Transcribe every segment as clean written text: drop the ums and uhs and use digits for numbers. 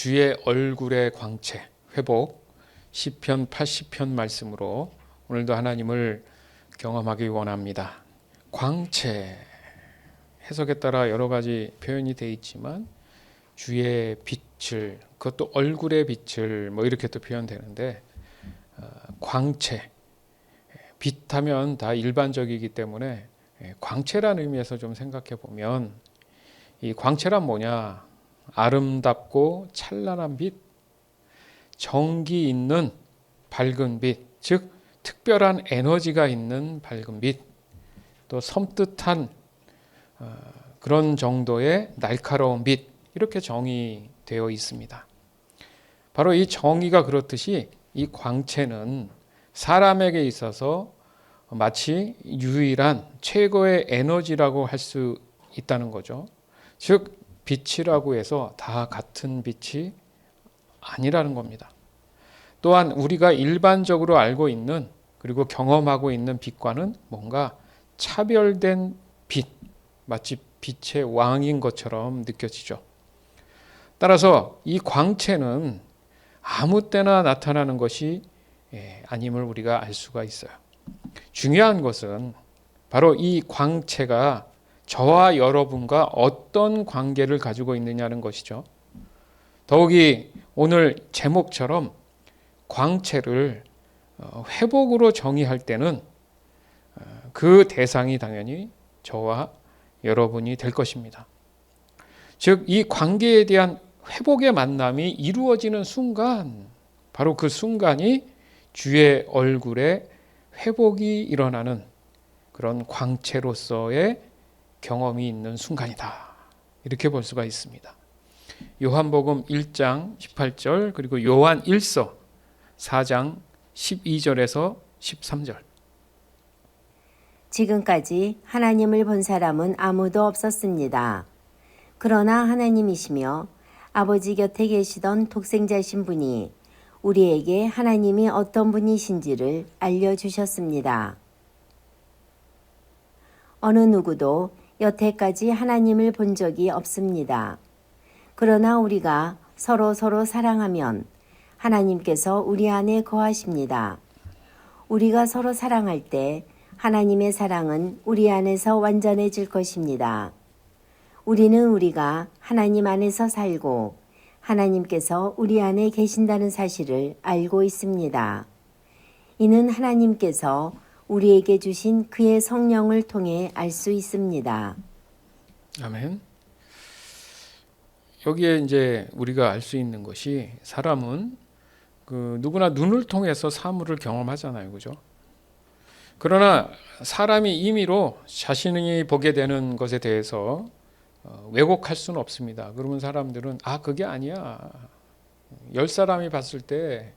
주의 얼굴의 광채, 회복, 시편 80편 말씀으로 오늘도 하나님을 경험하기 원합니다. 광채, 해석에 따라 여러 가지 표현이 되어 있지만 주의 빛을, 그것도 얼굴의 빛을 이렇게 또 표현되는데, 광채, 빛하면 다 일반적이기 때문에 광채라는 의미에서 좀 생각해 보면, 이 광채란 뭐냐? 아름답고 찬란한 빛, 정기 있는 밝은 빛, 즉 특별한 에너지가 있는 밝은 빛, 또 섬뜩한 그런 정도의 날카로운 빛, 이렇게 정의되어 있습니다. 바로 이 정의가 그렇듯이 이 광채는 사람에게 있어서 마치 유일한 최고의 에너지라고 할 수 있다는 거죠. 즉 빛이라고 해서 다 같은 빛이 아니라는 겁니다. 또한 우리가 일반적으로 알고 있는 그리고 경험하고 있는 빛과는 뭔가 차별된 빛, 마치 빛의 왕인 것처럼 느껴지죠. 따라서 이 광채는 아무 때나 나타나는 것이 아님을 우리가 알 수가 있어요. 중요한 것은 바로 이 광채가 저와 여러분과 어떤 관계를 가지고 있느냐는 것이죠. 더욱이 오늘 제목처럼 광채를 회복으로 정의할 때는 그 대상이 당연히 저와 여러분이 될 것입니다. 즉, 이 관계에 대한 회복의 만남이 이루어지는 순간, 바로 그 순간이 주의 얼굴에 회복이 일어나는 그런 광채로서의 경험이 있는 순간이다. 이렇게 볼 수가 있습니다. 요한복음 1장 18절 그리고 요한 1서 4장 12절에서 13절. 지금까지 하나님을 본 사람은 아무도 없었습니다. 그러나 하나님이시며 아버지 곁에 계시던 독생자신 분이 우리에게 하나님이 어떤 분이신지를 알려주셨습니다. 어느 누구도 여태까지 하나님을 본 적이 없습니다. 그러나 우리가 서로 사랑하면 하나님께서 우리 안에 거하십니다. 우리가 서로 사랑할 때 하나님의 사랑은 우리 안에서 완전해질 것입니다. 우리는 우리가 하나님 안에서 살고 하나님께서 우리 안에 계신다는 사실을 알고 있습니다. 이는 하나님께서 우리에게 주신 그의 성령을 통해 알 수 있습니다. 아멘. 여기에 이제 우리가 알 수 있는 것이 사람은 누구나 눈을 통해서 사물을 경험하잖아요. 그죠? 그러나 사람이 임의로 자신이 보게 되는 것에 대해서 왜곡할 수는 없습니다. 그러면 사람들은 그게 아니야. 10사람이 봤을 때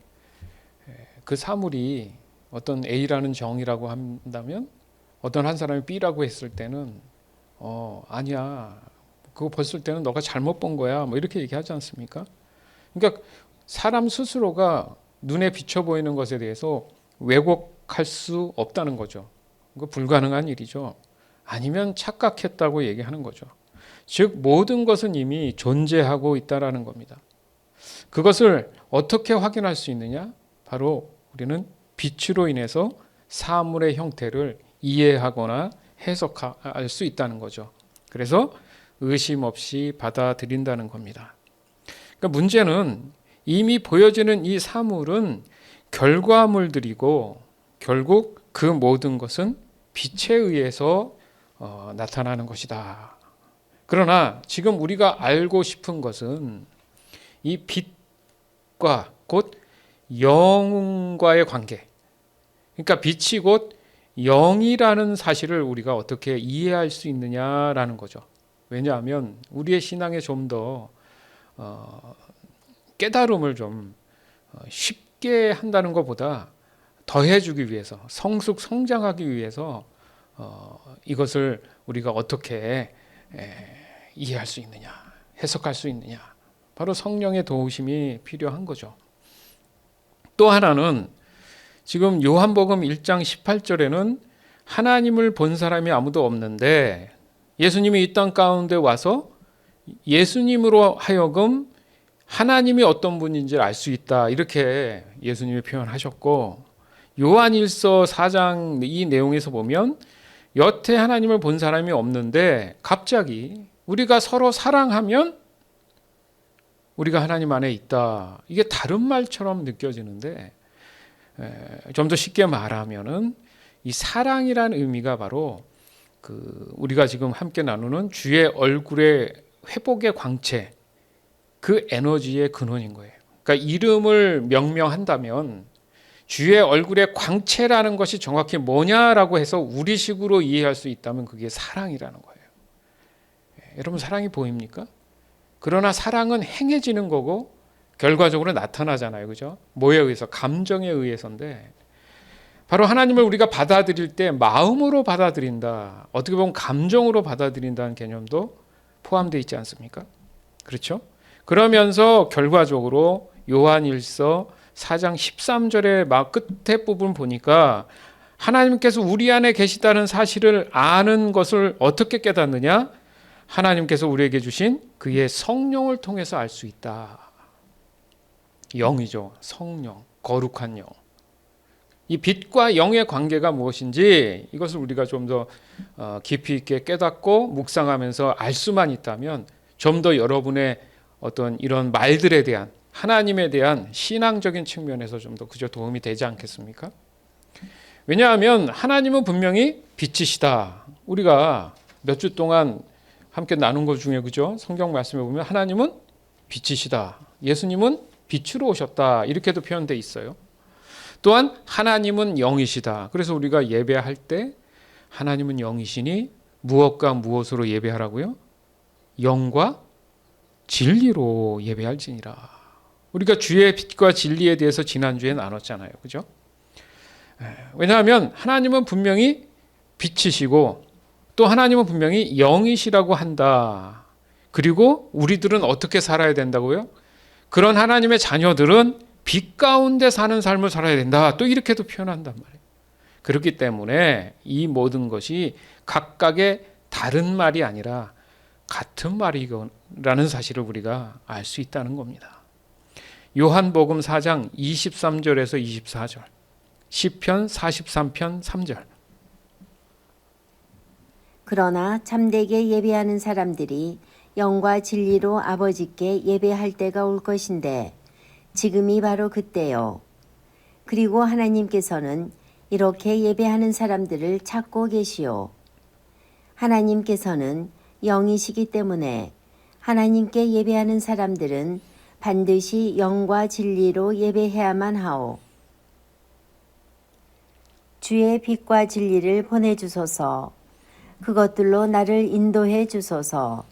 그 사물이 어떤 A라는 정이라고 한다면 어떤 한 사람이 B라고 했을 때는 아니야. 그거 봤을 때는 너가 잘못 본 거야. 이렇게 얘기하지 않습니까? 그러니까 사람 스스로가 눈에 비쳐 보이는 것에 대해서 왜곡할 수 없다는 거죠. 그거 불가능한 일이죠. 아니면 착각했다고 얘기하는 거죠. 즉 모든 것은 이미 존재하고 있다라는 겁니다. 그것을 어떻게 확인할 수 있느냐? 바로 우리는 빛으로 인해서 사물의 형태를 이해하거나 해석할 수 있다는 거죠. 그래서 의심 없이 받아들인다는 겁니다. 그러니까 문제는 이미 보여지는 이 사물은 결과물들이고 결국 그 모든 것은 빛에 의해서 나타나는 것이다. 그러나 지금 우리가 알고 싶은 것은 이 빛과 곧 영과의 관계, 그러니까 빛이 곧 영이라는 사실을 우리가 어떻게 이해할 수 있느냐라는 거죠. 왜냐하면 우리의 신앙에 좀 더 깨달음을 좀 쉽게 한다는 것보다 더해주기 위해서, 성장하기 위해서 이것을 우리가 어떻게 이해할 수 있느냐, 해석할 수 있느냐, 바로 성령의 도우심이 필요한 거죠. 또 하나는 지금 요한복음 1장 18절에는 하나님을 본 사람이 아무도 없는데 예수님이 이 땅 가운데 와서 예수님으로 하여금 하나님이 어떤 분인지 알 수 있다. 이렇게 예수님이 표현하셨고, 요한일서 4장 이 내용에서 보면 여태 하나님을 본 사람이 없는데 갑자기 우리가 서로 사랑하면 우리가 하나님 안에 있다. 이게 다른 말처럼 느껴지는데, 좀 더 쉽게 말하면은 이 사랑이라는 의미가 바로 우리가 지금 함께 나누는 주의 얼굴의 회복의 광채, 그 에너지의 근원인 거예요. 그러니까 이름을 명명한다면 주의 얼굴의 광채라는 것이 정확히 뭐냐라고 해서 우리식으로 이해할 수 있다면 그게 사랑이라는 거예요. 여러분, 사랑이 보입니까? 그러나 사랑은 행해지는 거고 결과적으로 나타나잖아요. 그죠? 뭐에 의해서? 감정에 의해서인데, 바로 하나님을 우리가 받아들일 때 마음으로 받아들인다. 어떻게 보면 감정으로 받아들인다는 개념도 포함되어 있지 않습니까? 그렇죠? 그러면서 결과적으로 요한일서 4장 13절의 막 끝에 부분 보니까 하나님께서 우리 안에 계시다는 사실을 아는 것을 어떻게 깨닫느냐? 하나님께서 우리에게 주신 그의 성령을 통해서 알 수 있다. 영이죠. 성령, 거룩한 영. 이 빛과 영의 관계가 무엇인지 이것을 우리가 좀 더 깊이 있게 깨닫고 묵상하면서 알 수만 있다면 좀 더 여러분의 어떤 이런 말들에 대한, 하나님에 대한 신앙적인 측면에서 좀 더 그저 도움이 되지 않겠습니까? 왜냐하면 하나님은 분명히 빛이시다. 우리가 몇 주 동안 함께 나눈 것 중에, 그죠? 성경 말씀에 보면 하나님은 빛이시다. 예수님은 빛으로 오셨다. 이렇게도 표현되어 있어요. 또한 하나님은 영이시다. 그래서 우리가 예배할 때 하나님은 영이시니 무엇과 무엇으로 예배하라고요? 영과 진리로 예배할지니라. 우리가 주의 빛과 진리에 대해서 지난주에 나눴잖아요. 그죠? 왜냐하면 하나님은 분명히 빛이시고 또 하나님은 분명히 영이시라고 한다. 그리고 우리들은 어떻게 살아야 된다고요? 그런 하나님의 자녀들은 빛 가운데 사는 삶을 살아야 된다. 또 이렇게도 표현한단 말이에요. 그렇기 때문에 이 모든 것이 각각의 다른 말이 아니라 같은 말이라는 사실을 우리가 알 수 있다는 겁니다. 요한복음 4장 23절에서 24절, 시편 43편 3절. 그러나 참되게 예배하는 사람들이 영과 진리로 아버지께 예배할 때가 올 것인데 지금이 바로 그때요. 그리고 하나님께서는 이렇게 예배하는 사람들을 찾고 계시오. 하나님께서는 영이시기 때문에 하나님께 예배하는 사람들은 반드시 영과 진리로 예배해야만 하오. 주의 빛과 진리를 보내주소서. 그것들로 나를 인도해 주소서.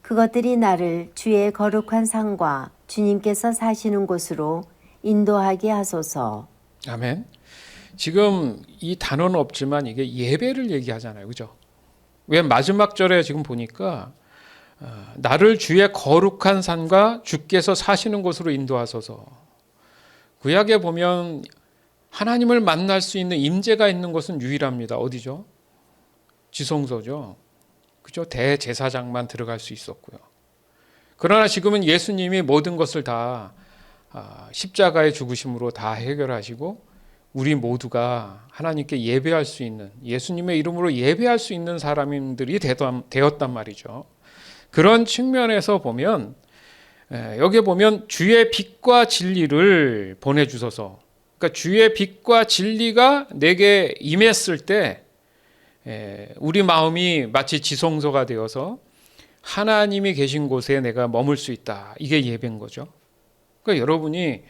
그것들이 나를 주의 거룩한 상과 주님께서 사시는 곳으로 인도하게 하소서. 아멘. 지금 이 단어는 없지만 이게 예배를 얘기하잖아요. 그죠? 왜 마지막 절에 지금 보니까 나를 주의 거룩한 산과 주께서 사시는 곳으로 인도하소서. 구약에 보면 하나님을 만날 수 있는 임재가 있는 곳은 유일합니다. 어디죠? 지성소죠. 그죠? 대제사장만 들어갈 수 있었고요. 그러나 지금은 예수님이 모든 것을 다 십자가의 죽으심으로 다 해결하시고 우리 모두가 하나님께 예배할 수 있는, 예수님의 이름으로 예배할 수 있는 사람들이 되었단 말이죠. 그런 측면에서 보면 여기에 보면 주의 빛과 진리를 보내주소서. 그러니까 주의 빛과 진리가 내게 임했을 때 우리 마음이 마치 지성소가 되어서 하나님이 계신 곳에 내가 머물 수 있다. 이게 예배인 거죠. 그러니까 여러분이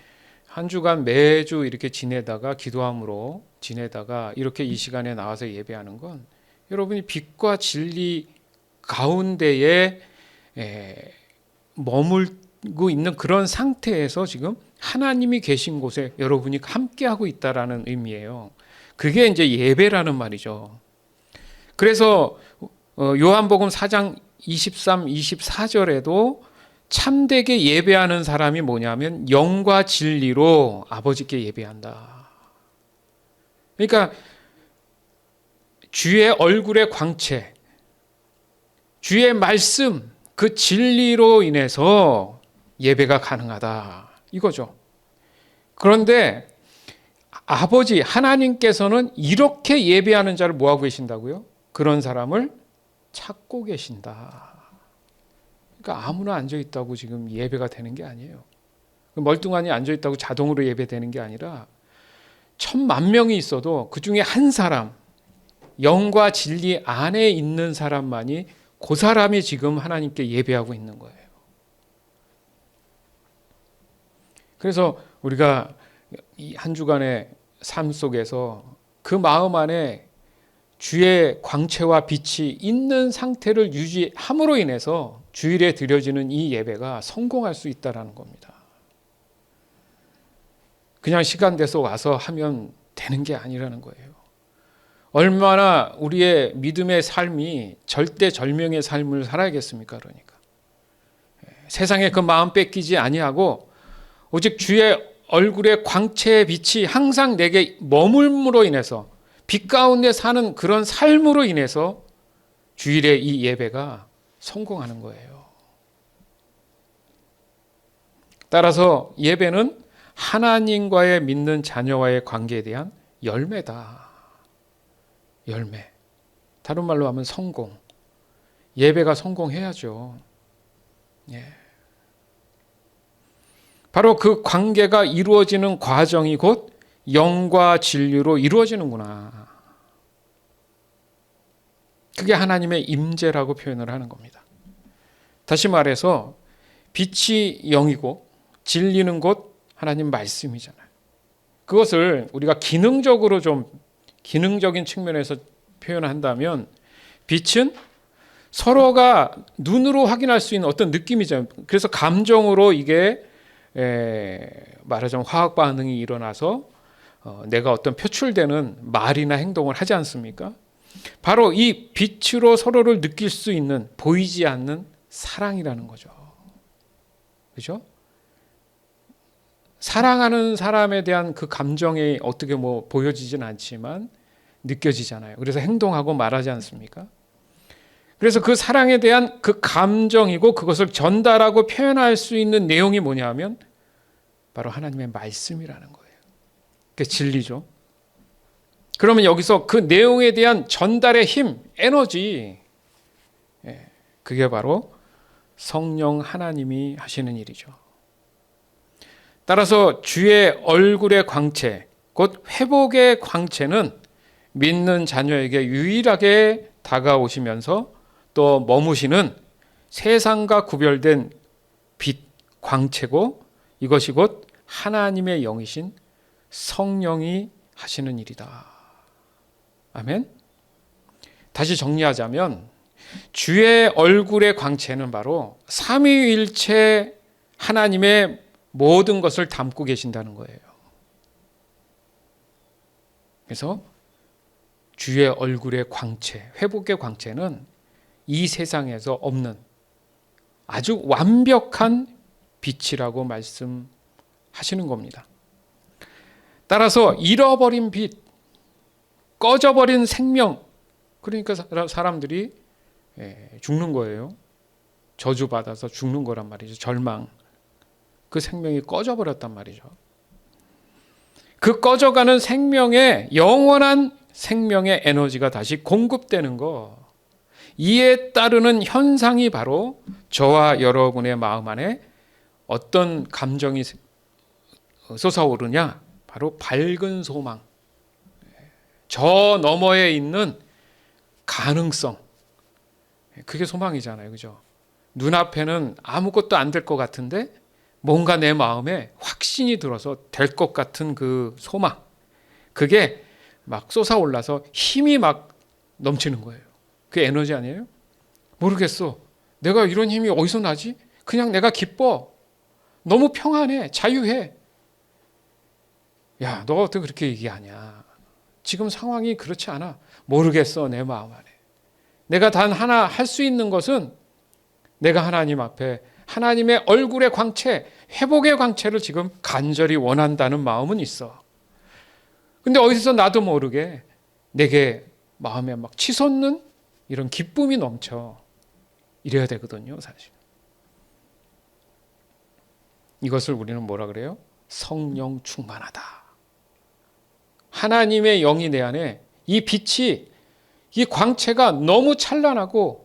한 주간 매주 이렇게 기도함으로 지내다가 이렇게 이 시간에 나와서 예배하는 건 여러분이 빛과 진리 가운데에 머물고 있는 그런 상태에서 지금 하나님이 계신 곳에 여러분이 함께하고 있다라는 의미예요. 그게 이제 예배라는 말이죠. 그래서 요한복음 4장 23, 24절에도 참되게 예배하는 사람이 뭐냐면 영과 진리로 아버지께 예배한다. 그러니까 주의 얼굴의 광채, 주의 말씀, 그 진리로 인해서 예배가 가능하다 이거죠. 그런데 아버지 하나님께서는 이렇게 예배하는 자를 뭐하고 계신다고요? 그런 사람을 찾고 계신다. 그러니까 아무나 앉아있다고 지금 예배가 되는 게 아니에요. 멀뚱하니 앉아있다고 자동으로 예배되는 게 아니라 1,000,000명이 있어도 그 중에 한 사람, 영과 진리 안에 있는 사람만이 그 사람이 지금 하나님께 예배하고 있는 거예요. 그래서 우리가 이 한 주간의 삶 속에서 그 마음 안에 주의 광채와 빛이 있는 상태를 유지함으로 인해서 주일에 드려지는 이 예배가 성공할 수 있다는 겁니다. 그냥 시간 돼서 와서 하면 되는 게 아니라는 거예요. 얼마나 우리의 믿음의 삶이 절대절명의 삶을 살아야겠습니까? 그러니까 세상에 그 마음 뺏기지 아니하고 오직 주의 얼굴의 광채의 빛이 항상 내게 머물므로 인해서 빛 가운데 사는 그런 삶으로 인해서 주일의 이 예배가 성공하는 거예요. 따라서 예배는 하나님과의 믿는 자녀와의 관계에 대한 열매다. 열매. 다른 말로 하면 성공. 예배가 성공해야죠. 예. 바로 그 관계가 이루어지는 과정이 곧 영과 진리로 이루어지는구나. 그게 하나님의 임재라고 표현을 하는 겁니다. 다시 말해서 빛이 영이고 진리는 곧 하나님 말씀이잖아요. 그것을 우리가 기능적인 측면에서 표현한다면 빛은 서로가 눈으로 확인할 수 있는 어떤 느낌이잖아요. 그래서 감정으로 이게 말하자면 화학 반응이 일어나서 내가 어떤 표출되는 말이나 행동을 하지 않습니까? 바로 이 빛으로 서로를 느낄 수 있는 보이지 않는 사랑이라는 거죠. 그렇죠? 사랑하는 사람에 대한 그 감정이 어떻게 보여지진 않지만 느껴지잖아요. 그래서 행동하고 말하지 않습니까? 그래서 그 사랑에 대한 그 감정이고 그것을 전달하고 표현할 수 있는 내용이 뭐냐면 바로 하나님의 말씀이라는 거예요. 그게 진리죠. 그러면 여기서 그 내용에 대한 전달의 힘, 에너지, 그게 바로 성령 하나님이 하시는 일이죠. 따라서 주의 얼굴의 광채, 곧 회복의 광채는 믿는 자녀에게 유일하게 다가오시면서 또 머무시는 세상과 구별된 빛, 광채고 이것이 곧 하나님의 영이신 성령이 하시는 일이다. 아멘. 다시 정리하자면 주의 얼굴의 광채는 바로 삼위일체 하나님의 모든 것을 담고 계신다는 거예요. 그래서 주의 얼굴의 광채, 회복의 광채는 이 세상에서 없는 아주 완벽한 빛이라고 말씀하시는 겁니다. 따라서 잃어버린 빛, 꺼져버린 생명, 그러니까 사람들이 죽는 거예요. 저주받아서 죽는 거란 말이죠. 절망. 그 생명이 꺼져버렸단 말이죠. 그 꺼져가는 생명의 영원한 생명의 에너지가 다시 공급되는 거, 이에 따르는 현상이 바로 저와 여러분의 마음 안에 어떤 감정이 솟아오르냐? 바로 밝은 소망, 저 너머에 있는 가능성, 그게 소망이잖아요. 그죠? 눈앞에는 아무것도 안 될 것 같은데 뭔가 내 마음에 확신이 들어서 될 것 같은 그 소망, 그게 막 솟아올라서 힘이 막 넘치는 거예요. 그게 에너지 아니에요? 모르겠어. 내가 이런 힘이 어디서 나지? 그냥 내가 기뻐. 너무 평안해. 자유해. 야, 너가 어떻게 그렇게 얘기하냐? 지금 상황이 그렇지 않아. 모르겠어, 내 마음 안에. 내가 단 하나 할 수 있는 것은 내가 하나님 앞에 하나님의 얼굴의 광채, 회복의 광채를 지금 간절히 원한다는 마음은 있어. 근데 어디서 나도 모르게 내게 마음에 막 치솟는 이런 기쁨이 넘쳐. 이래야 되거든요, 사실. 이것을 우리는 뭐라 그래요? 성령 충만하다. 하나님의 영이 내 안에 이 빛이 이 광채가 너무 찬란하고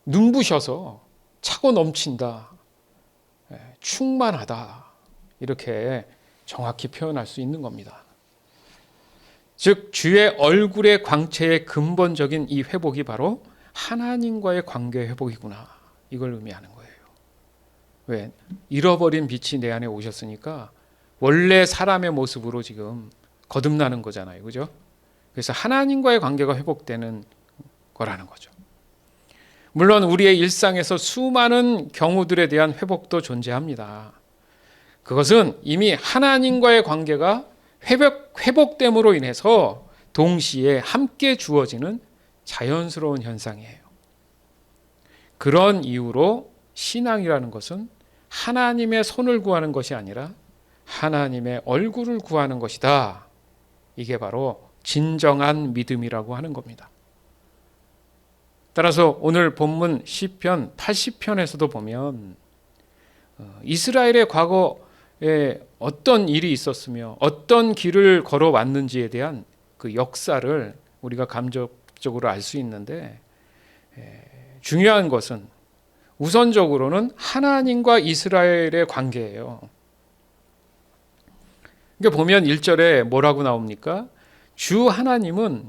눈부셔서 차고 넘친다. 충만하다. 이렇게 정확히 표현할 수 있는 겁니다. 즉 주의 얼굴의 광채의 근본적인 이 회복이 바로 하나님과의 관계 회복이구나. 이걸 의미하는 거예요. 왜? 잃어버린 빛이 내 안에 오셨으니까 원래 사람의 모습으로 지금 거듭나는 거잖아요. 그죠? 그래서 하나님과의 관계가 회복되는 거라는 거죠. 물론 우리의 일상에서 수많은 경우들에 대한 회복도 존재합니다. 그것은 이미 하나님과의 관계가 회복됨으로 인해서 동시에 함께 주어지는 자연스러운 현상이에요. 그런 이유로 신앙이라는 것은 하나님의 손을 구하는 것이 아니라 하나님의 얼굴을 구하는 것이다. 이게 바로 진정한 믿음이라고 하는 겁니다. 따라서 오늘 본문 시편 80편에서도 보면 이스라엘의 과거에 어떤 일이 있었으며 어떤 길을 걸어왔는지에 대한 그 역사를 우리가 감적적으로 알 수 있는데 중요한 것은 우선적으로는 하나님과 이스라엘의 관계예요. 그러니까 보면 1절에 뭐라고 나옵니까? 주 하나님은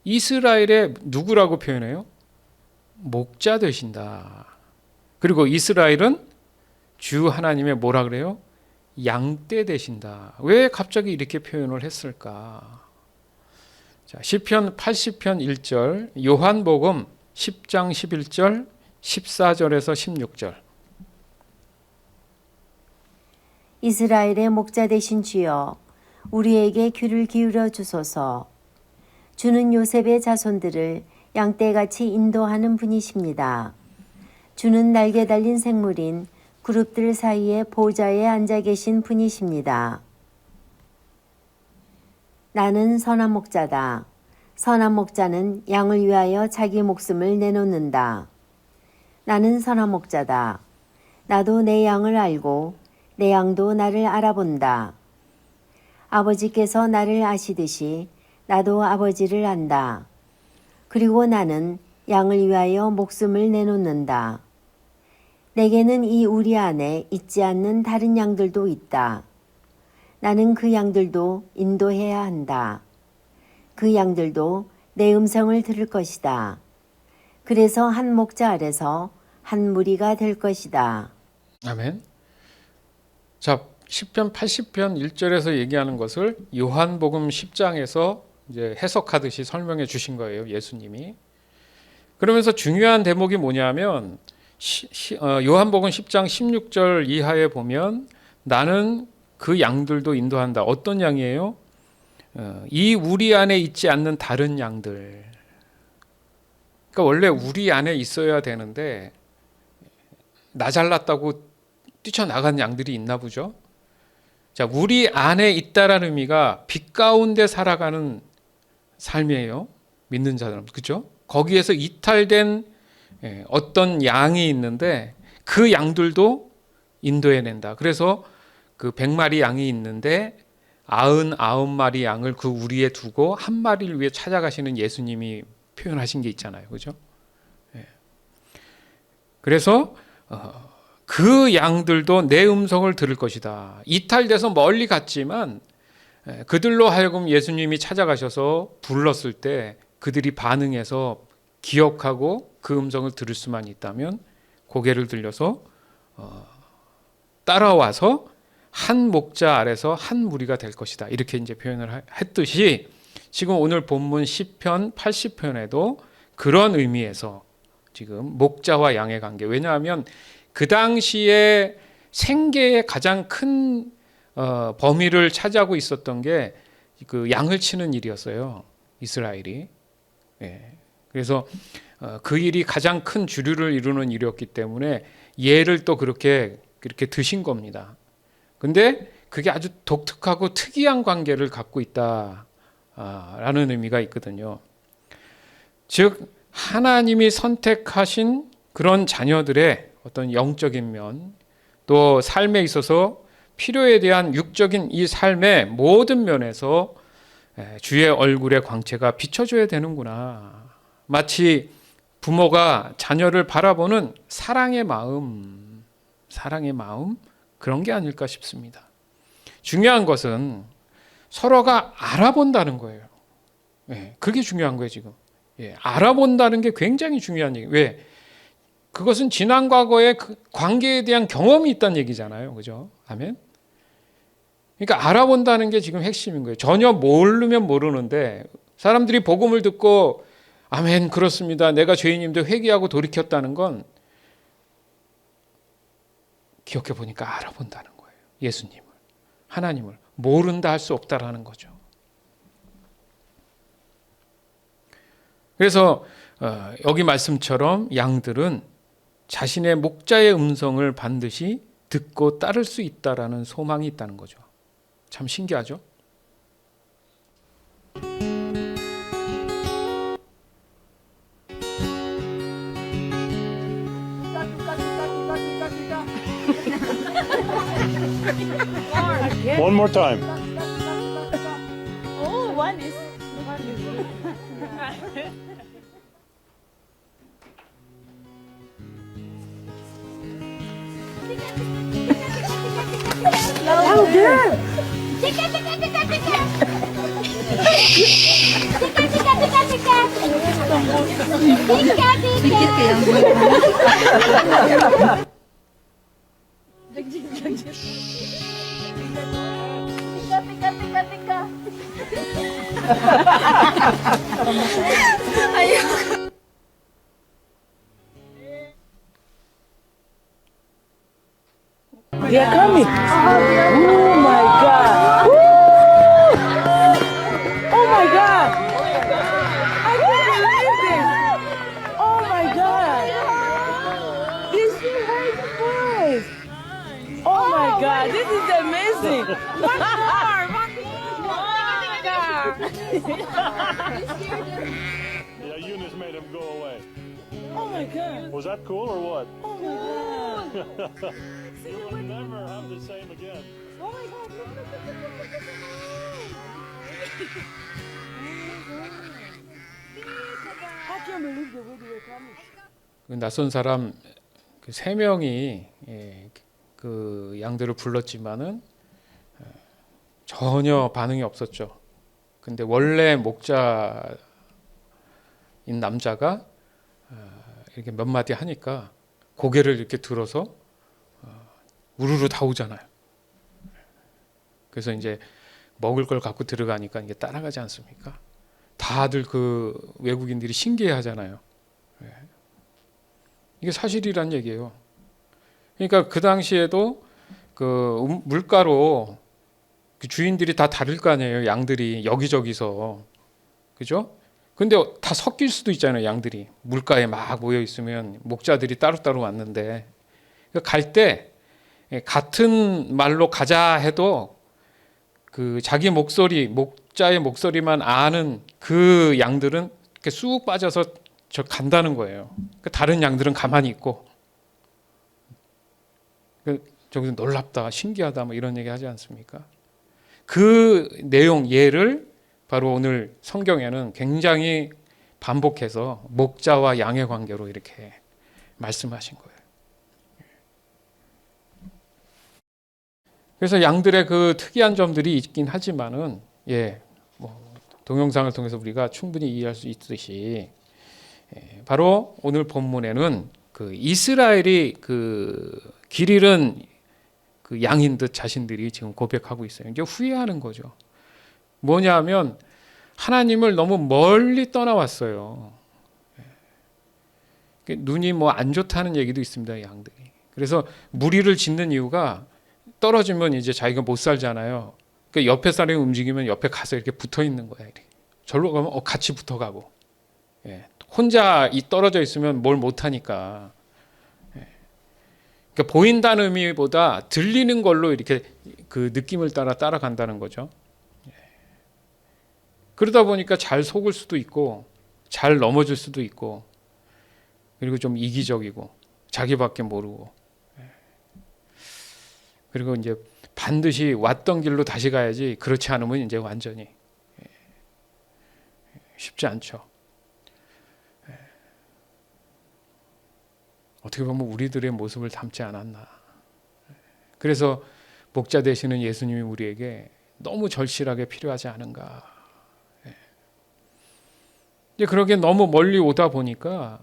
이스라엘의 누구라고 표현해요? 목자 되신다. 그리고 이스라엘은 주 하나님의 뭐라 그래요? 양떼 되신다. 왜 갑자기 이렇게 표현을 했을까? 자, 시편 80편 1절, 요한복음 10장 11절, 14절에서 16절. 이스라엘의 목자 되신 주여, 우리에게 귀를 기울여 주소서. 주는 요셉의 자손들을 양떼같이 인도하는 분이십니다. 주는 날개 달린 생물인 그룹들 사이에 보좌에 앉아 계신 분이십니다. 나는 선한 목자다. 선한 목자는 양을 위하여 자기 목숨을 내놓는다. 나는 선한 목자다. 나도 내 양을 알고 내 양도 나를 알아본다. 아버지께서 나를 아시듯이 나도 아버지를 안다. 그리고 나는 양을 위하여 목숨을 내놓는다. 내게는 이 우리 안에 있지 않는 다른 양들도 있다. 나는 그 양들도 인도해야 한다. 그 양들도 내 음성을 들을 것이다. 그래서 한 목자 아래서 한 무리가 될 것이다. 아멘. 자, 시편 80편 1절에서 얘기하는 것을 요한복음 10장에서 이제 해석하듯이 설명해 주신 거예요, 예수님이. 그러면서 중요한 대목이 뭐냐면 요한복음 10장 16절 이하에 보면 나는 그 양들도 인도한다. 어떤 양이에요? 이 우리 안에 있지 않는 다른 양들. 그러니까 원래 우리 안에 있어야 되는데 나 잘났다고 뛰쳐나간 양들이 있나 보죠. 자, 우리 안에 있다라는 의미가 빛 가운데 살아가는 삶이에요. 믿는 자들은. 그렇죠? 거기에서 이탈된 어떤 양이 있는데 그 양들도 인도해낸다. 그래서 그 100마리 양이 있는데 99마리 양을 그 우리에 두고 한 마리를 위해 찾아가시는 예수님이 표현하신 게 있잖아요. 그죠? 그래서 그 양들도 내 음성을 들을 것이다. 이탈돼서 멀리 갔지만 그들로 하여금 예수님이 찾아가셔서 불렀을 때 그들이 반응해서 기억하고 그 음성을 들을 수만 있다면 고개를 들려서 따라와서 한 목자 아래서 한 무리가 될 것이다. 이렇게 이제 표현을 했듯이 지금 오늘 본문 시편 80편에도 그런 의미에서 지금 목자와 양의 관계. 왜냐하면 그 당시에 생계의 가장 큰 범위를 차지하고 있었던 게 그 양을 치는 일이었어요. 이스라엘이. 그래서 그 일이 가장 큰 주류를 이루는 일이었기 때문에 얘를 또 그렇게 드신 겁니다. 근데 그게 아주 독특하고 특이한 관계를 갖고 있다라는 의미가 있거든요. 즉 하나님이 선택하신 그런 자녀들의 어떤 영적인 면, 또 삶에 있어서 필요에 대한 육적인 이 삶의 모든 면에서 주의 얼굴의 광채가 비춰줘야 되는구나. 마치 부모가 자녀를 바라보는 사랑의 마음 그런 게 아닐까 싶습니다. 중요한 것은 서로가 알아본다는 거예요. 그게 중요한 거예요, 지금. 알아본다는 게 굉장히 중요한 얘기예요. 왜? 그것은 지난 과거의 그 관계에 대한 경험이 있다는 얘기잖아요. 그죠? 아멘. 그러니까 알아본다는 게 지금 핵심인 거예요. 전혀 모르면 모르는데 사람들이 복음을 듣고 아멘 그렇습니다. 내가 죄인인데 회개하고 돌이켰다는 건 기억해 보니까 알아본다는 거예요. 예수님을, 하나님을 모른다 할 수 없다라는 거죠. 그래서 여기 말씀처럼 양들은 자신의 목자의 음성을 반드시 듣고 따를 수 있다라는 소망이 있다는 거죠. 참 신기하죠? One more time. Oh, one is. Louder! They are coming. Oh my God. Woo! Oh my God. I can't believe this. Oh my God. Did she heard the voice? Oh my God. This is amazing. One more. Yeah, Eunice made him go away. Oh my God. Was that cool or what? Oh my God. You'll never have the same again. Oh my God. I can't believe the way they were coming. 그 낯선 사람 그 3명이 그 양들을 불렀지만은 전혀 반응이 없었죠. 근데 원래 목자인 남자가 이렇게 몇 마디 하니까 고개를 이렇게 들어서 우르르 다 오잖아요. 그래서 이제 먹을 걸 갖고 들어가니까 이게 따라가지 않습니까? 다들 그 외국인들이 신기해하잖아요. 이게 사실이란 얘기예요. 그러니까 그 당시에도 그 물가로 그 주인들이 다 다를 거 아니에요. 양들이 여기저기서. 그죠? 근데 다 섞일 수도 있잖아요. 양들이 물가에 막 모여 있으면 목자들이 따로따로 왔는데 갈 때 같은 말로 가자 해도 그 자기 목소리, 목자의 목소리만 아는 그 양들은 이렇게 쑥 빠져서 저 간다는 거예요. 다른 양들은 가만히 있고. 저기서 놀랍다, 신기하다, 뭐 이런 얘기 하지 않습니까? 그 내용, 예를 바로 오늘 성경에는 굉장히 반복해서 목자와 양의 관계로 이렇게 말씀하신 거예요. 그래서 양들의 그 특이한 점들이 있긴 하지만은, 뭐 동영상을 통해서 우리가 충분히 이해할 수 있듯이, 바로 오늘 본문에는 그 이스라엘이 그 길 잃은 그 양인 듯 자신들이 지금 고백하고 있어요. 이제 후회하는 거죠. 뭐냐면 하나님을 너무 멀리 떠나왔어요. 눈이 뭐 안 좋다는 얘기도 있습니다, 양들이. 그래서 무리를 짓는 이유가 떨어지면 이제 자기가 못 살잖아요. 그러니까 옆에 사람이 움직이면 옆에 가서 이렇게 붙어 있는 거야. 이렇게. 절로 가면 같이 붙어가고. 혼자 떨어져 있으면 뭘 못하니까. 그러니까 보인다는 의미보다 들리는 걸로 이렇게 그 느낌을 따라간다는 거죠. 그러다 보니까 잘 속을 수도 있고 잘 넘어질 수도 있고 그리고 좀 이기적이고 자기밖에 모르고 그리고 이제 반드시 왔던 길로 다시 가야지, 그렇지 않으면 이제 완전히 쉽지 않죠. 어떻게 보면 우리들의 모습을 담지 않았나. 그래서 목자 되시는 예수님이 우리에게 너무 절실하게 필요하지 않은가. 이제 그러게 너무 멀리 오다 보니까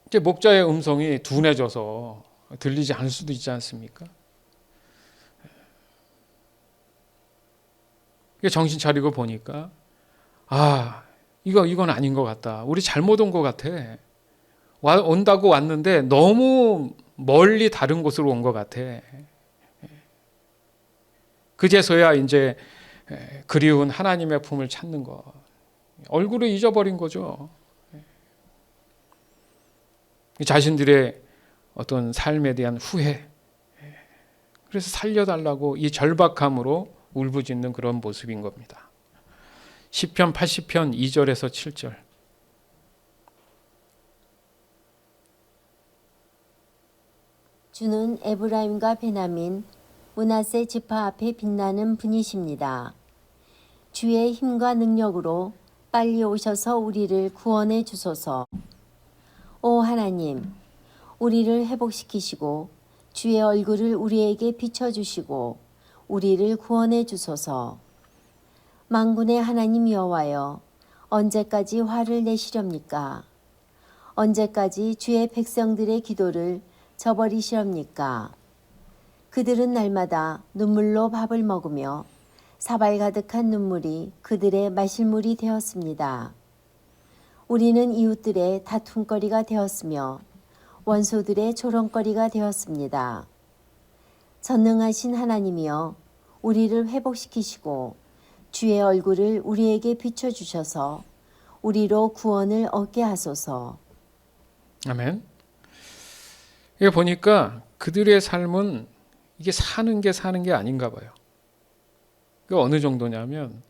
이제 목자의 음성이 둔해져서 들리지 않을 수도 있지 않습니까? 정신 차리고 보니까 이건 아닌 것 같다. 우리 잘못 온 것 같아. 온다고 왔는데 너무 멀리 다른 곳으로 온 것 같아. 그제서야 이제 그리운 하나님의 품을 찾는 것. 얼굴을 잊어버린 거죠. 자신들의 어떤 삶에 대한 후회. 그래서 살려달라고 이 절박함으로 울부짖는 그런 모습인 겁니다. 시편 80편 2절에서 7절. 주는 에브라임과 베냐민, 므낫세 지파 앞에 빛나는 분이십니다. 주의 힘과 능력으로 빨리 오셔서 우리를 구원해 주소서. 오 하나님, 우리를 회복시키시고 주의 얼굴을 우리에게 비춰주시고 우리를 구원해 주소서. 만군의 하나님 여호와여, 언제까지 화를 내시렵니까? 언제까지 주의 백성들의 기도를 저버리시렵니까? 그들은 날마다 눈물로 밥을 먹으며 사발 가득한 눈물이 그들의 마실물이 되었습니다. 우리는 이웃들의 다툼거리가 되었으며 원소들의 조롱거리가 되었습니다. 전능하신 하나님이여, 우리를 회복시키시고 주의 얼굴을 우리에게 비춰주셔서 우리로 구원을 얻게 하소서. 아멘. 이거 보니까 그들의 삶은 이게 사는 게 아닌가 봐요. 그 어느 정도냐면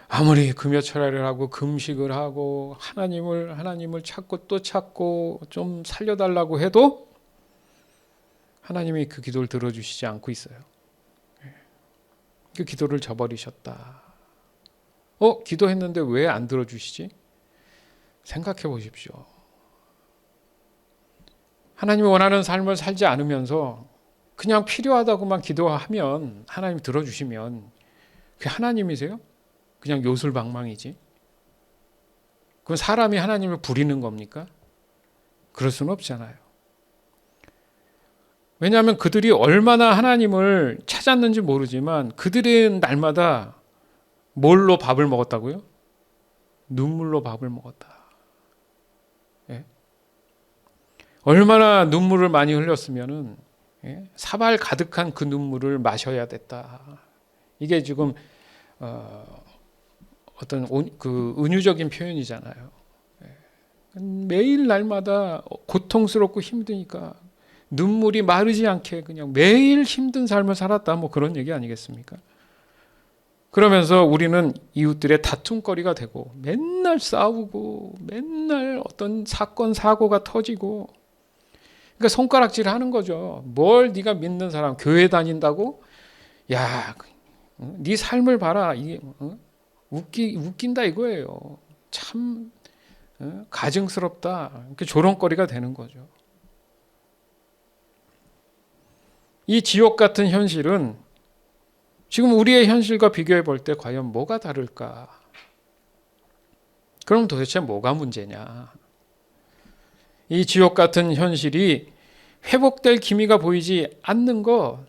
아무리 금요철야를 하고 금식을 하고 하나님을 찾고 또 찾고 좀 살려달라고 해도 하나님이 그 기도를 들어주시지 않고 있어요. 그 기도를 저버리셨다. 기도했는데 왜 안 들어주시지? 생각해 보십시오. 하나님이 원하는 삶을 살지 않으면서 그냥 필요하다고만 기도하면 하나님 들어주시면 그게 하나님이세요? 그냥 요술방망이지. 그건 사람이 하나님을 부리는 겁니까? 그럴 수는 없잖아요. 왜냐하면 그들이 얼마나 하나님을 찾았는지 모르지만 그들은 날마다 뭘로 밥을 먹었다고요? 눈물로 밥을 먹었다. 예? 얼마나 눈물을 많이 흘렸으면은 사발 가득한 그 눈물을 마셔야 됐다. 이게 지금 어떤 그 은유적인 표현이잖아요. 매일 날마다 고통스럽고 힘드니까 눈물이 마르지 않게 그냥 매일 힘든 삶을 살았다. 뭐 그런 얘기 아니겠습니까? 그러면서 우리는 이웃들의 다툼거리가 되고 맨날 싸우고 맨날 어떤 사건 사고가 터지고, 그러니까 손가락질 하는 거죠. 뭘 네가 믿는 사람 교회 다닌다고? 야, 네 삶을 봐라. 이게 웃긴다 이거예요. 참 가증스럽다. 이렇게 조롱거리가 되는 거죠. 이 지옥 같은 현실은 지금 우리의 현실과 비교해 볼 때 과연 뭐가 다를까? 그럼 도대체 뭐가 문제냐? 이 지옥 같은 현실이 회복될 기미가 보이지 않는 것,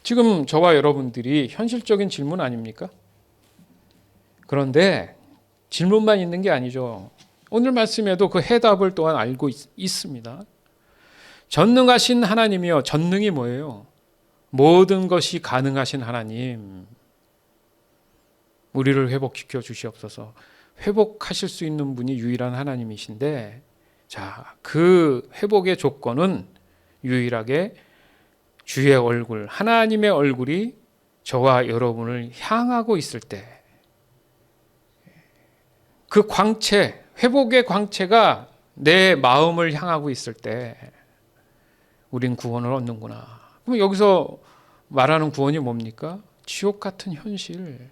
지금 저와 여러분들이 현실적인 질문 아닙니까? 그런데 질문만 있는 게 아니죠. 오늘 말씀에도 그 해답을 또한 알고 있습니다. 전능하신 하나님이요. 전능이 뭐예요? 모든 것이 가능하신 하나님. 우리를 회복시켜 주시옵소서. 회복하실 수 있는 분이 유일한 하나님이신데, 자, 그 회복의 조건은 유일하게 주의 얼굴, 하나님의 얼굴이 저와 여러분을 향하고 있을 때, 그 광채, 회복의 광채가 내 마음을 향하고 있을 때 우린 구원을 얻는구나. 그럼 여기서 말하는 구원이 뭡니까? 지옥 같은 현실.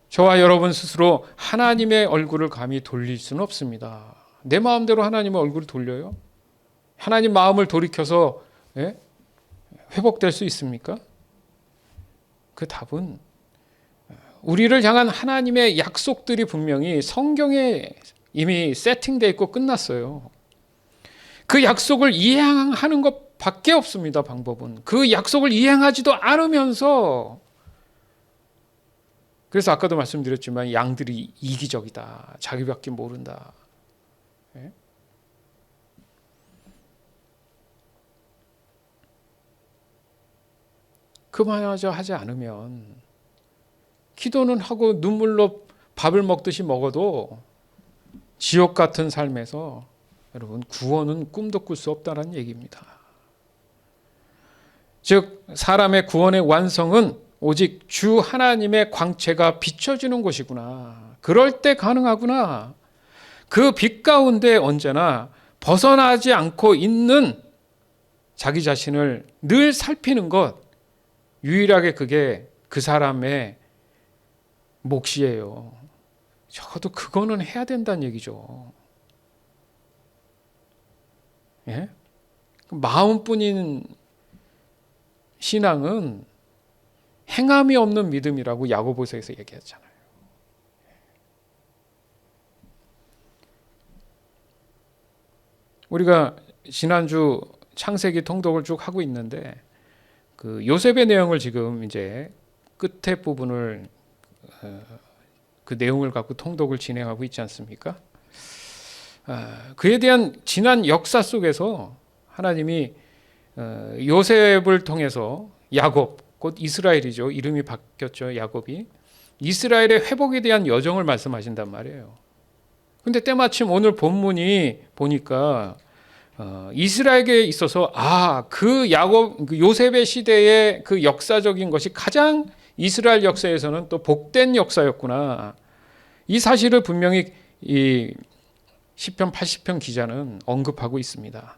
저와 여러분 스스로 하나님의 얼굴을 감히 돌릴 수는 없습니다. 내 마음대로 하나님의 얼굴을 돌려요? 하나님 마음을 돌이켜서 회복될 수 있습니까? 그 답은 우리를 향한 하나님의 약속들이 분명히 성경에 이미 세팅되어 있고 끝났어요. 그 약속을 이행하는 것밖에 없습니다. 방법은. 그 약속을 이행하지도 않으면서, 그래서 아까도 말씀드렸지만 양들이 이기적이다. 자기밖에 모른다. 예? 그마저 하지 않으면 기도는 하고 눈물로 밥을 먹듯이 먹어도 지옥 같은 삶에서 여러분 구원은 꿈도 꿀 수 없다는 얘기입니다. 즉 사람의 구원의 완성은 오직 주 하나님의 광채가 비춰지는 것이구나. 그럴 때 가능하구나. 그 빛 가운데 언제나 벗어나지 않고 있는 자기 자신을 늘 살피는 것, 유일하게 그게 그 사람의 몫이에요. 적어도 그거는 해야 된다는 얘기죠. 예? 마음뿐인 신앙은 행함이 없는 믿음이라고 야고보서에서 얘기했잖아요. 우리가 지난주 창세기 통독을 쭉 하고 있는데 그 요셉의 내용을 지금 이제 끝에 부분을 그 내용을 갖고 통독을 진행하고 있지 않습니까? 그에 대한 지난 역사 속에서 하나님이 요셉을 통해서 야곱, 곧 이스라엘이죠. 이름이 바뀌었죠. 야곱이. 이스라엘의 회복에 대한 여정을 말씀하신단 말이에요. 근데 때마침 오늘 본문이 보니까 이스라엘에 있어서 그 야곱, 그 요셉의 시대의 그 역사적인 것이 가장 이스라엘 역사에서는 또 복된 역사였구나. 이 사실을 분명히 이 시편 80편 기자는 언급하고 있습니다.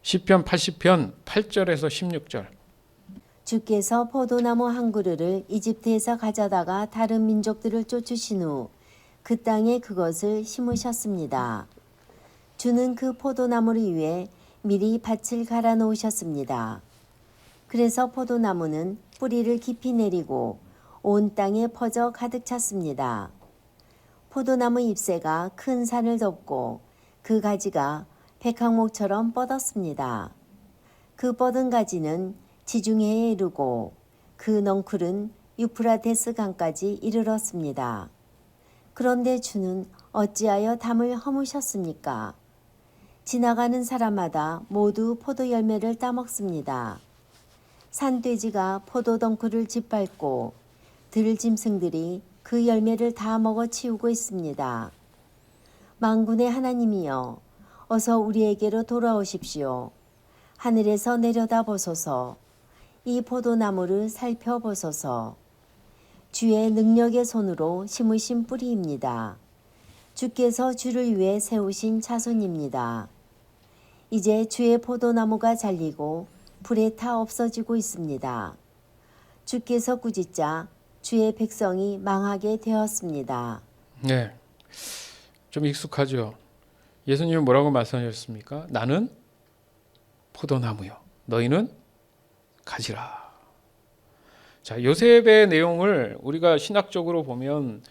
시편 80편 8절에서 16절. 주께서 포도나무 한 그루를 이집트에서 가져다가 다른 민족들을 쫓으신 후 그 땅에 그것을 심으셨습니다. 주는 그 포도나무를 위해 미리 밭을 갈아 놓으셨습니다. 그래서 포도나무는 뿌리를 깊이 내리고 온 땅에 퍼져 가득 찼습니다. 포도나무 잎새가 큰 산을 덮고 그 가지가 백항목처럼 뻗었습니다. 그 뻗은 가지는 지중해에 이르고 그 넝쿨은 유프라테스 강까지 이르렀습니다. 그런데 주는 어찌하여 담을 허무셨습니까? 지나가는 사람마다 모두 포도 열매를 따먹습니다. 산돼지가 포도 덩쿨을 짓밟고 들짐승들이 그 열매를 다 먹어 치우고 있습니다. 만군의 하나님이여, 어서 우리에게로 돌아오십시오. 하늘에서 내려다 보소서. 이 포도나무를 살펴보소서. 주의 능력의 손으로 심으신 뿌리입니다. 주께서 주를 위해 세우신 자손입니다. 이제 주의 포도나무가 잘리고 불에 타 없어지고 있습니다. 주께서 꾸짖자 주의 백성이 망하게 되었습니다. 네, 좀 익숙하죠. 예수님은 뭐라고 말씀하셨습니까? 나는 포도나무요, 너희는 가지라. 자, 요셉의 내용을 우리가 신학적으로 보면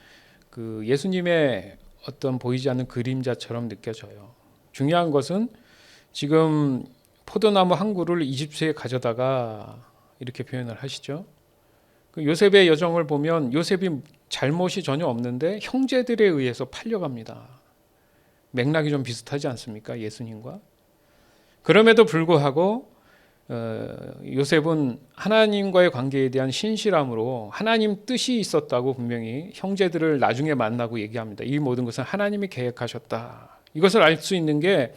그 예수님의 어떤 보이지 않는 그림자처럼 느껴져요. 중요한 것은 지금 포도나무 한 그루를 이집트에 가져다가 이렇게 표현을 하시죠. 그 요셉의 여정을 보면 요셉이 잘못이 전혀 없는데 형제들에 의해서 팔려갑니다. 맥락이 좀 비슷하지 않습니까? 예수님과. 그럼에도 불구하고 요셉은 하나님과의 관계에 대한 신실함으로 하나님 뜻이 있었다고 분명히 형제들을 나중에 만나고 얘기합니다. 이 모든 것은 하나님이 계획하셨다. 이것을 알 수 있는 게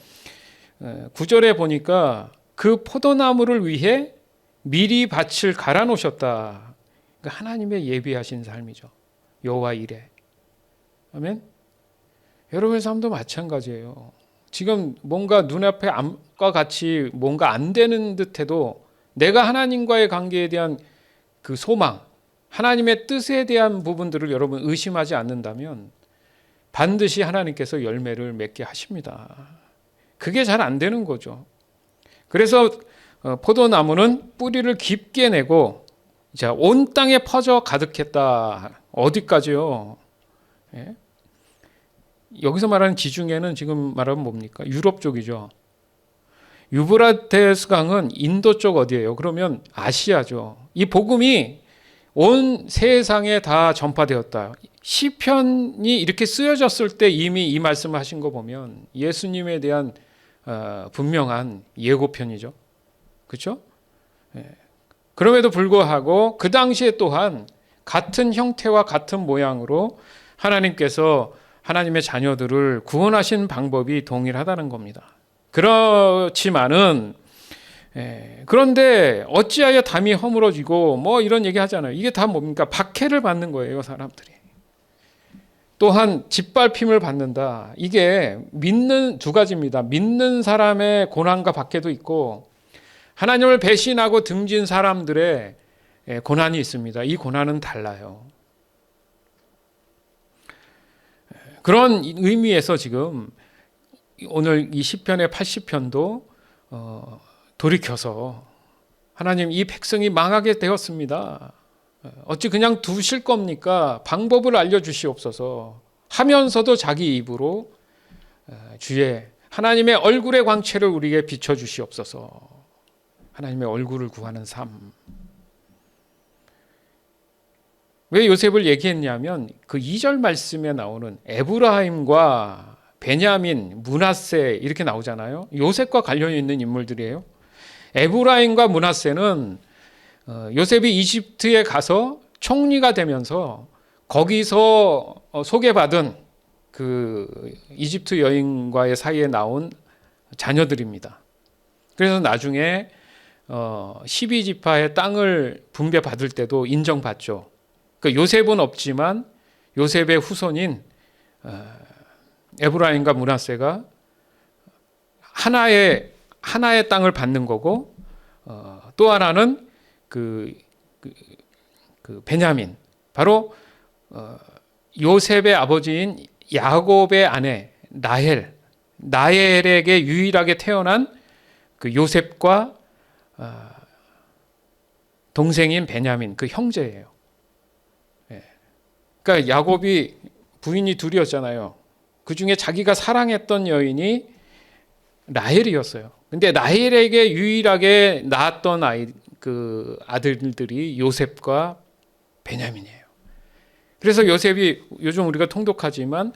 9절에 보니까 그 포도나무를 위해 미리 밭을 갈아 놓으셨다. 그러니까 하나님의 예비하신 삶이죠. 여호와 이레. 아멘. 여러분의 삶도 마찬가지예요. 지금 뭔가 눈앞에 암과 같이 뭔가 안 되는 듯해도 내가 하나님과의 관계에 대한 그 소망, 하나님의 뜻에 대한 부분들을 여러분 의심하지 않는다면 반드시 하나님께서 열매를 맺게 하십니다. 그게 잘 안 되는 거죠. 그래서 포도나무는 뿌리를 깊게 내고 자, 온 땅에 퍼져 가득했다. 어디까지요? 예? 여기서 말하는 지중해는 지금 말하면 뭡니까? 유럽 쪽이죠. 유브라테스 강은 인도 쪽 어디예요? 그러면 아시아죠. 이 복음이 온 세상에 다 전파되었다. 시편이 이렇게 쓰여졌을 때 이미 이 말씀을 하신 거 보면 예수님에 대한 분명한 예고편이죠. 그렇죠? 그럼에도 불구하고 그 당시에 또한 같은 형태와 같은 모양으로 하나님께서 하나님의 자녀들을 구원하신 방법이 동일하다는 겁니다. 그렇지만은 그런데 어찌하여 담이 허물어지고 뭐 이런 얘기 하잖아요. 이게 다 뭡니까? 박해를 받는 거예요, 사람들이. 또한 짓밟힘을 받는다. 이게 믿는 두 가지입니다. 믿는 사람의 고난과 박해도 있고 하나님을 배신하고 등진 사람들의 고난이 있습니다. 이 고난은 달라요. 그런 의미에서 지금 오늘 이 시편의 80편도 돌이켜서 하나님 이 백성이 망하게 되었습니다. 어찌 그냥 두실 겁니까? 방법을 알려주시옵소서 하면서도 자기 입으로 주의 하나님의 얼굴의 광채를 우리에게 비춰주시옵소서. 하나님의 얼굴을 구하는 삶. 왜 요셉을 얘기했냐면 그 2절 말씀에 나오는 에브라임과 베냐민, 므낫세 이렇게 나오잖아요. 요셉과 관련이 있는 인물들이에요. 에브라임과 므낫세는 요셉이 이집트에 가서 총리가 되면서 거기서 소개받은 그 이집트 여인과의 사이에 나온 자녀들입니다. 그래서 나중에 12지파의 땅을 분배받을 때도 인정받죠. 그러니까 요셉은 없지만 요셉의 후손인 에브라임과 므낫세가 하나의 땅을 받는 거고 또 하나는 그 베냐민 바로 요셉의 아버지인 야곱의 아내 나헬에게 유일하게 태어난 그 요셉과 동생인 베냐민 그 형제예요. 그러니까 야곱이 부인이 둘이었잖아요. 그 중에 자기가 사랑했던 여인이 라헬이었어요. 근데 라헬에게 유일하게 낳았던 그 아들들이 요셉과 베냐민이에요. 그래서 요셉이 요즘 우리가 통독하지만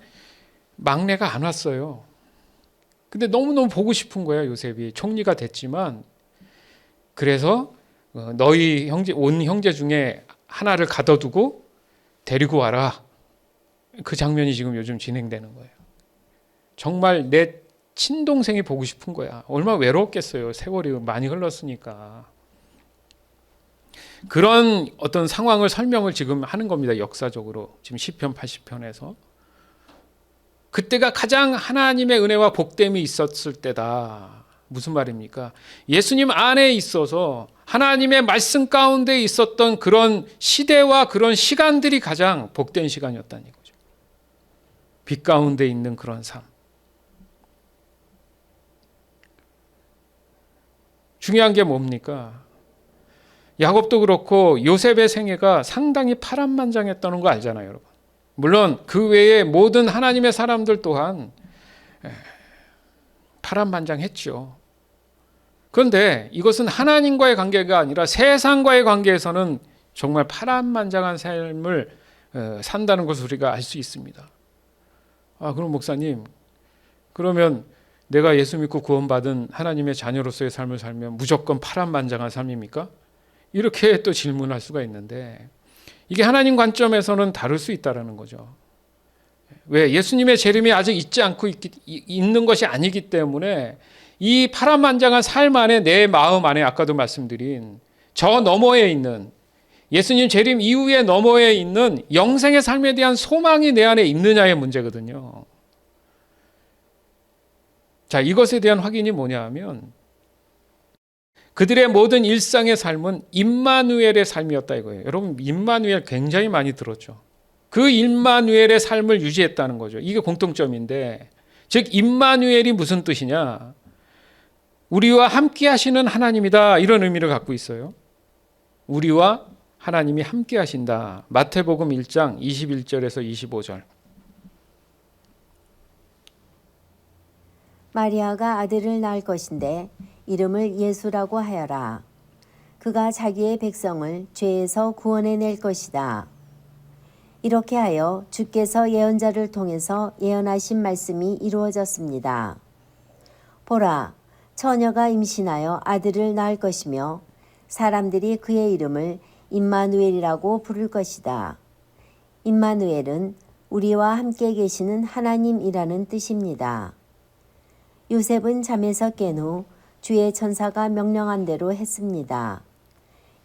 막내가 안 왔어요. 근데 너무너무 보고 싶은 거야, 요셉이. 총리가 됐지만. 그래서 너희 온 형제 중에 하나를 가둬두고 데리고 와라. 그 장면이 지금 요즘 진행되는 거예요. 정말 내 친동생이 보고 싶은 거야. 얼마나 외로웠겠어요. 세월이 많이 흘렀으니까. 그런 어떤 상황을 설명을 지금 하는 겁니다. 역사적으로. 지금 시편 80편에서. 그때가 가장 하나님의 은혜와 복됨이 있었을 때다. 무슨 말입니까? 예수님 안에 있어서 하나님의 말씀 가운데 있었던 그런 시대와 그런 시간들이 가장 복된 시간이었다는 거죠. 빛 가운데 있는 그런 삶. 중요한 게 뭡니까? 야곱도 그렇고 요셉의 생애가 상당히 파란만장했다는 거 알잖아요, 여러분. 물론 그 외에 모든 하나님의 사람들 또한 파란만장했죠. 그런데 이것은 하나님과의 관계가 아니라 세상과의 관계에서는 정말 파란만장한 삶을 산다는 것을 우리가 알 수 있습니다. 그럼 목사님, 그러면 내가 예수 믿고 구원받은 하나님의 자녀로서의 삶을 살면 무조건 파란만장한 삶입니까? 이렇게 또 질문할 수가 있는데 이게 하나님 관점에서는 다를 수 있다는 거죠. 왜? 예수님의 재림이 아직 있지 않고 있는 것이 아니기 때문에 이 파란만장한 삶 안에 내 마음 안에 아까도 말씀드린 저 너머에 있는 예수님 재림 이후에 너머에 있는 영생의 삶에 대한 소망이 내 안에 있느냐의 문제거든요. 자, 이것에 대한 확인이 뭐냐 하면 그들의 모든 일상의 삶은 임마누엘의 삶이었다 이거예요. 여러분, 임마누엘 굉장히 많이 들었죠. 그 임마누엘의 삶을 유지했다는 거죠. 이게 공통점인데, 즉 임마누엘이 무슨 뜻이냐? 우리와 함께 하시는 하나님이다, 이런 의미를 갖고 있어요. 우리와 하나님이 함께 하신다. 마태복음 1장 21절에서 25절. 마리아가 아들을 낳을 것인데 이름을 예수라고 하여라. 그가 자기의 백성을 죄에서 구원해낼 것이다. 이렇게 하여 주께서 예언자를 통해서 예언하신 말씀이 이루어졌습니다. 보라, 처녀가 임신하여 아들을 낳을 것이며 사람들이 그의 이름을 임마누엘이라고 부를 것이다. 임마누엘은 우리와 함께 계시는 하나님이라는 뜻입니다. 요셉은 잠에서 깬 후 주의 천사가 명령한 대로 했습니다.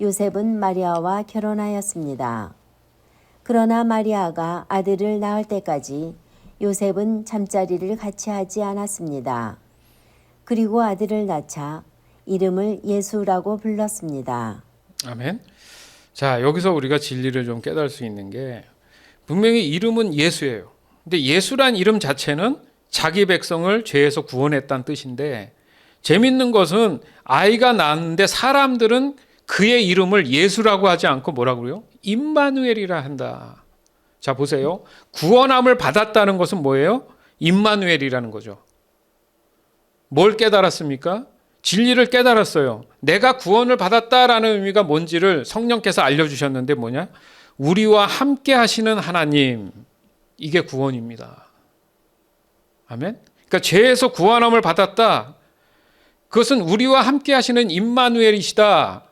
요셉은 마리아와 결혼하였습니다. 그러나 마리아가 아들을 낳을 때까지 요셉은 잠자리를 같이 하지 않았습니다. 그리고 아들을 낳자 이름을 예수라고 불렀습니다. 아멘. 자, 여기서 우리가 진리를 좀 깨달을 수 있는 게 분명히 이름은 예수예요. 근데 예수란 이름 자체는 자기 백성을 죄에서 구원했다는 뜻인데, 재밌는 것은 아이가 낳았는데 사람들은 그의 이름을 예수라고 하지 않고 뭐라고요? 임마누엘이라 한다. 자, 보세요. 구원함을 받았다는 것은 뭐예요? 임마누엘이라는 거죠. 뭘 깨달았습니까? 진리를 깨달았어요. 내가 구원을 받았다라는 의미가 뭔지를 성령께서 알려주셨는데 뭐냐? 우리와 함께 하시는 하나님, 이게 구원입니다. 아멘? 그러니까 죄에서 구원함을 받았다. 그것은 우리와 함께 하시는 임마누엘이시다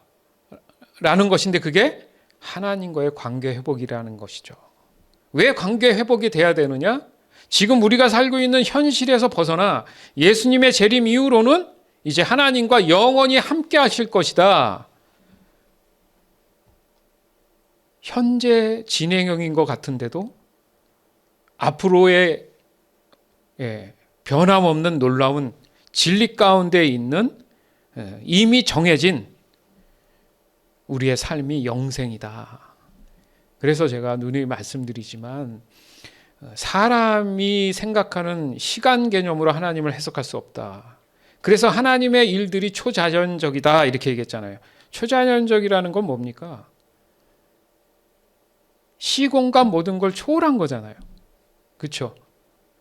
라는 것인데, 그게 하나님과의 관계 회복이라는 것이죠. 왜 관계 회복이 돼야 되느냐? 지금 우리가 살고 있는 현실에서 벗어나 예수님의 재림 이후로는 이제 하나님과 영원히 함께 하실 것이다. 현재 진행형인 것 같은데도 앞으로의 변함없는 놀라운 진리 가운데 있는 이미 정해진 우리의 삶이 영생이다. 그래서 제가 누누이 말씀드리지만 사람이 생각하는 시간 개념으로 하나님을 해석할 수 없다. 그래서 하나님의 일들이 초자연적이다 이렇게 얘기했잖아요. 초자연적이라는 건 뭡니까? 시공간 모든 걸 초월한 거잖아요. 그렇죠?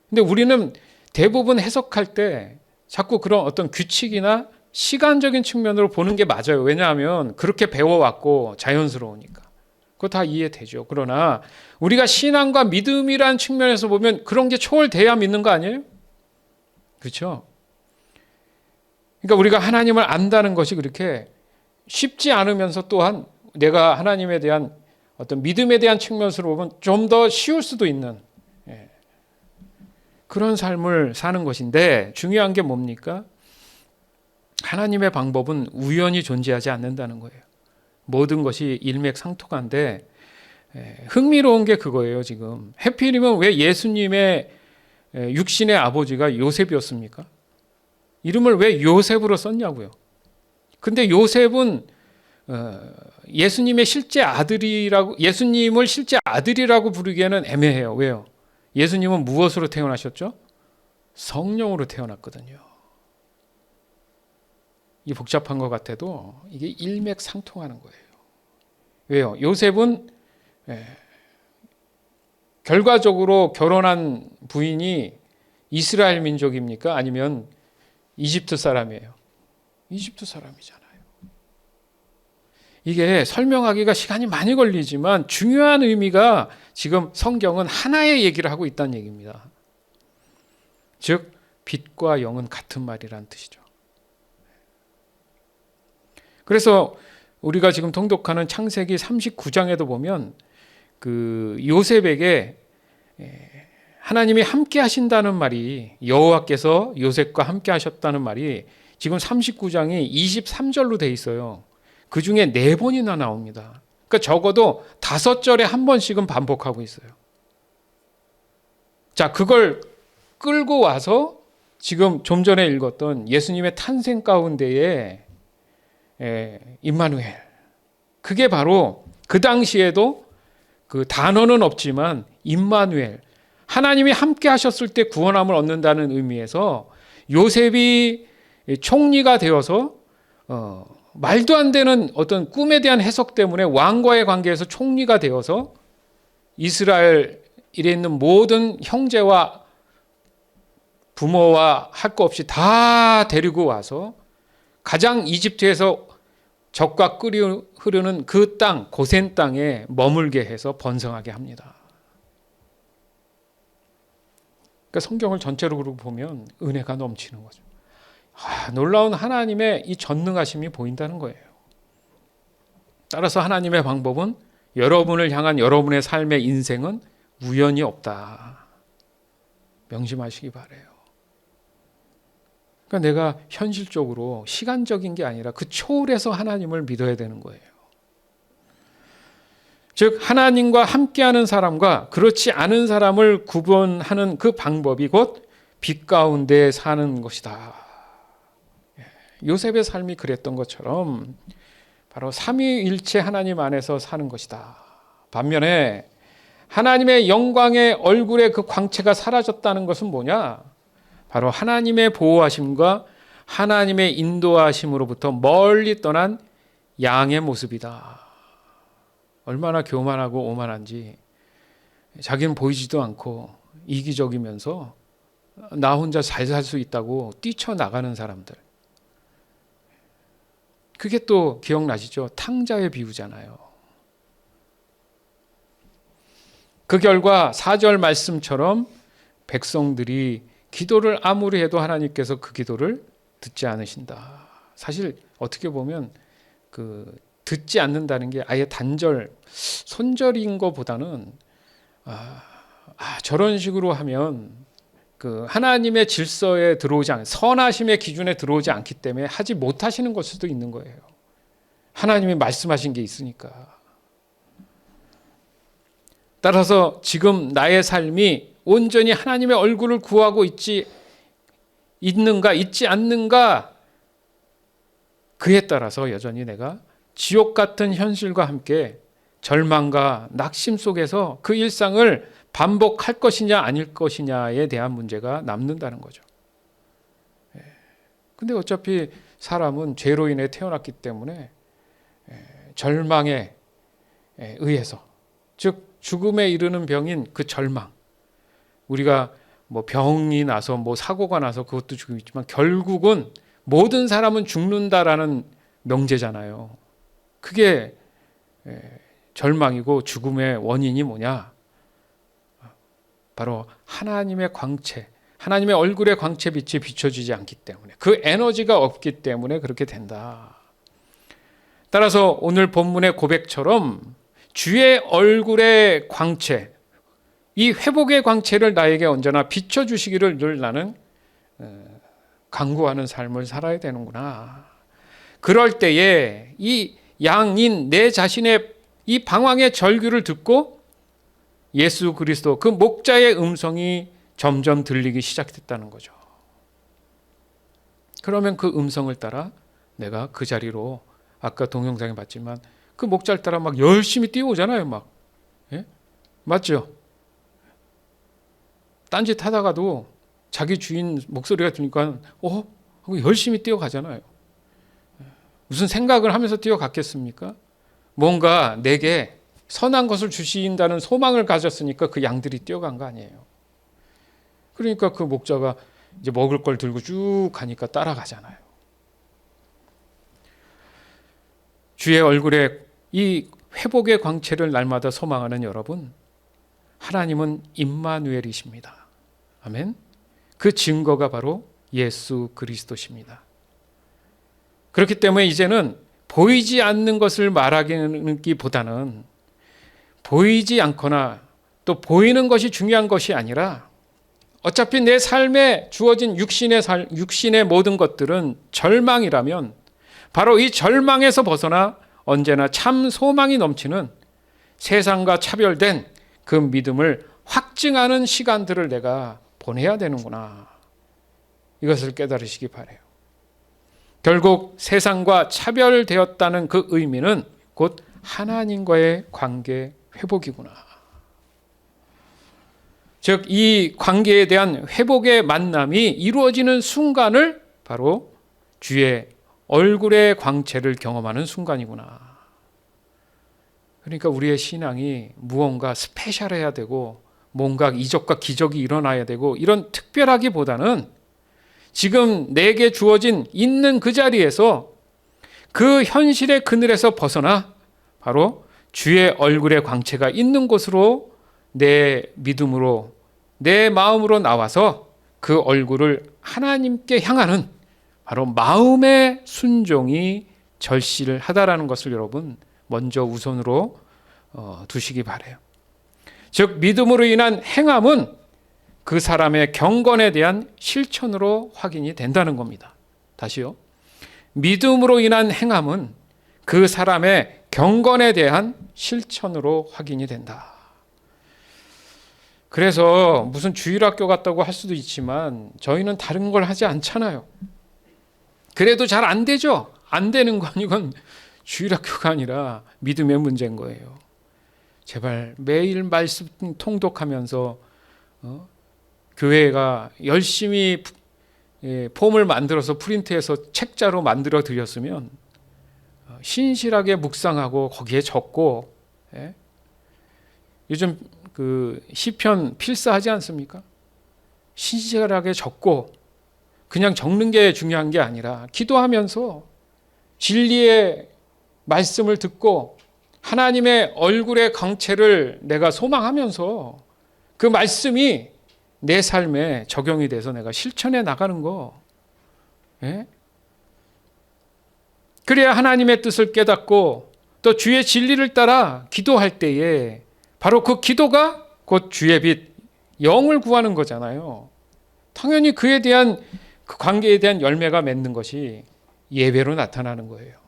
근데 우리는 대부분 해석할 때 자꾸 그런 어떤 규칙이나 시간적인 측면으로 보는 게 맞아요. 왜냐하면 그렇게 배워왔고 자연스러우니까. 그거 다 이해되죠. 그러나 우리가 신앙과 믿음이라는 측면에서 보면 그런 게 초월돼야 믿는 거 아니에요? 그렇죠? 그러니까 우리가 하나님을 안다는 것이 그렇게 쉽지 않으면서 또한 내가 하나님에 대한 어떤 믿음에 대한 측면으로 보면 좀 더 쉬울 수도 있는 그런 삶을 사는 것인데, 중요한 게 뭡니까? 하나님의 방법은 우연히 존재하지 않는다는 거예요. 모든 것이 일맥상통한데, 흥미로운 게 그거예요. 지금 해필이면 왜 예수님의 육신의 아버지가 요셉이었습니까? 이름을 왜 요셉으로 썼냐고요. 근데 요셉은 예수님의 실제 아들이라고, 예수님을 실제 아들이라고 부르기에는 애매해요. 왜요? 예수님은 무엇으로 태어나셨죠? 성령으로 태어났거든요. 이 복잡한 것 같아도 이게 일맥상통하는 거예요. 왜요? 요셉은 결과적으로 결혼한 부인이 이스라엘 민족입니까? 아니면 이집트 사람이에요? 이집트 사람이잖아요. 이게 설명하기가 시간이 많이 걸리지만 중요한 의미가, 지금 성경은 하나의 얘기를 하고 있다는 얘기입니다. 즉 빛과 영은 같은 말이라는 뜻이죠. 그래서 우리가 지금 통독하는 창세기 39장에도 보면 그 요셉에게 하나님이 함께 하신다는 말이, 여호와께서 요셉과 함께 하셨다는 말이 지금 39장이 23절로 돼 있어요. 그 중에 4번이나 나옵니다. 그러니까 적어도 5절에 한 번씩은 반복하고 있어요. 자, 그걸 끌고 와서 지금 좀 전에 읽었던 예수님의 탄생 가운데에 임마누엘, 그게 바로 그 당시에도 그 단어는 없지만 임마누엘, 하나님이 함께 하셨을 때 구원함을 얻는다는 의미에서 요셉이 총리가 되어서 말도 안 되는 어떤 꿈에 대한 해석 때문에 왕과의 관계에서 총리가 되어서 이스라엘에 있는 모든 형제와 부모와 할 거 없이 다 데리고 와서 가장 이집트에서 적과 끓이 흐르는 그 땅, 고센 땅에 머물게 해서 번성하게 합니다. 그러니까 성경을 전체로 그러고 보면 은혜가 넘치는 거죠. 놀라운 하나님의 이 전능하심이 보인다는 거예요. 따라서 하나님의 방법은 여러분을 향한 여러분의 삶의 인생은 우연이 없다. 명심하시기 바라요. 그러니까 내가 현실적으로 시간적인 게 아니라 그 초월해서 하나님을 믿어야 되는 거예요. 즉 하나님과 함께하는 사람과 그렇지 않은 사람을 구분하는 그 방법이 곧 빛 가운데 사는 것이다. 요셉의 삶이 그랬던 것처럼 바로 삼위일체 하나님 안에서 사는 것이다. 반면에 하나님의 영광의 얼굴의 그 광채가 사라졌다는 것은 뭐냐? 바로 하나님의 보호하심과 하나님의 인도하심으로부터 멀리 떠난 양의 모습이다. 얼마나 교만하고 오만한지, 자기는 보이지도 않고 이기적이면서 나 혼자 잘 살 수 있다고 뛰쳐나가는 사람들. 그게 또 기억나시죠? 탕자의 비유잖아요. 그 결과 4절 말씀처럼 백성들이 기도를 아무리 해도 하나님께서 그 기도를 듣지 않으신다. 사실 어떻게 보면 그 듣지 않는다는 게 아예 단절, 손절인 것보다는 저런 식으로 하면 그 하나님의 질서에 들어오지 않, 선하심의 기준에 들어오지 않기 때문에 하지 못하시는 걸 수도 있는 거예요. 하나님이 말씀하신 게 있으니까. 따라서 지금 나의 삶이 온전히 하나님의 얼굴을 구하고 있는가 있지 않는가, 그에 따라서 여전히 내가 지옥 같은 현실과 함께 절망과 낙심 속에서 그 일상을 반복할 것이냐 아닐 것이냐에 대한 문제가 남는다는 거죠. 근데 어차피 사람은 죄로 인해 태어났기 때문에 절망에 의해서, 즉 죽음에 이르는 병인 그 절망, 우리가 뭐 병이 나서 뭐 사고가 나서 그것도 죽음이지만 결국은 모든 사람은 죽는다라는 명제잖아요. 그게 절망이고 죽음의 원인이 뭐냐? 바로 하나님의 광채, 하나님의 얼굴의 광채 빛이 비춰지지 않기 때문에, 그 에너지가 없기 때문에 그렇게 된다. 따라서 오늘 본문의 고백처럼 주의 얼굴의 광채, 이 회복의 광채를 나에게 언제나 비춰주시기를 늘 나는 간구하는 삶을 살아야 되는구나. 그럴 때에 이 양인 내 자신의 이 방황의 절규를 듣고 예수 그리스도 그 목자의 음성이 점점 들리기 시작했다는 거죠. 그러면 그 음성을 따라 내가 그 자리로, 아까 동영상에 봤지만 그 목자를 따라 막 열심히 뛰어오잖아요. 막. 예? 맞죠? 딴짓 하다가도 자기 주인 목소리가 들으니까 하고 열심히 뛰어가잖아요. 무슨 생각을 하면서 뛰어갔겠습니까? 뭔가 내게 선한 것을 주신다는 소망을 가졌으니까 그 양들이 뛰어간 거 아니에요. 그러니까 그 목자가 이제 먹을 걸 들고 쭉 가니까 따라가잖아요. 주의 얼굴에 이 회복의 광채를 날마다 소망하는 여러분, 하나님은 임마누엘이십니다. 아멘. 그 증거가 바로 예수 그리스도십니다. 그렇기 때문에 이제는 보이지 않는 것을 말하기보다는 보이지 않거나 또 보이는 것이 중요한 것이 아니라, 어차피 내 삶에 주어진 육신의 모든 것들은 절망이라면 바로 이 절망에서 벗어나 언제나 참 소망이 넘치는 세상과 차별된 그 믿음을 확증하는 시간들을 내가 보내야 되는구나. 이것을 깨달으시기 바라요. 결국 세상과 차별되었다는 그 의미는 곧 하나님과의 관계 회복이구나. 즉, 이 관계에 대한 회복의 만남이 이루어지는 순간을 바로 주의 얼굴의 광채를 경험하는 순간이구나. 그러니까 우리의 신앙이 무언가 스페셜해야 되고 뭔가 이적과 기적이 일어나야 되고 이런 특별하기보다는 지금 내게 주어진 있는 그 자리에서 그 현실의 그늘에서 벗어나 바로 주의 얼굴의 광채가 있는 곳으로 내 믿음으로 내 마음으로 나와서 그 얼굴을 하나님께 향하는 바로 마음의 순종이 절실을 하다라는 것을 여러분 먼저 우선으로 두시기 바라요. 즉 믿음으로 인한 행함은 그 사람의 경건에 대한 실천으로 확인이 된다는 겁니다. 다시요. 믿음으로 인한 행함은 그 사람의 경건에 대한 실천으로 확인이 된다. 그래서 무슨 주일학교 같다고 할 수도 있지만 저희는 다른 걸 하지 않잖아요. 그래도 잘 안 되죠. 안 되는 건 이건 주일학교가 아니라 믿음의 문제인 거예요. 제발 매일 말씀 통독하면서 교회가 열심히 폼을 만들어서 프린트해서 책자로 만들어 드렸으면 신실하게 묵상하고 거기에 적고, 요즘 그 시편 필사하지 않습니까? 신실하게 적고 그냥 적는 게 중요한 게 아니라 기도하면서 진리의 말씀을 듣고 하나님의 얼굴의 광채를 내가 소망하면서 그 말씀이 내 삶에 적용이 돼서 내가 실천해 나가는 거. 그래야 하나님의 뜻을 깨닫고 또 주의 진리를 따라 기도할 때에 바로 그 기도가 곧 주의 빛, 영을 구하는 거잖아요. 당연히 그에 대한 그 관계에 대한 열매가 맺는 것이 예배로 나타나는 거예요.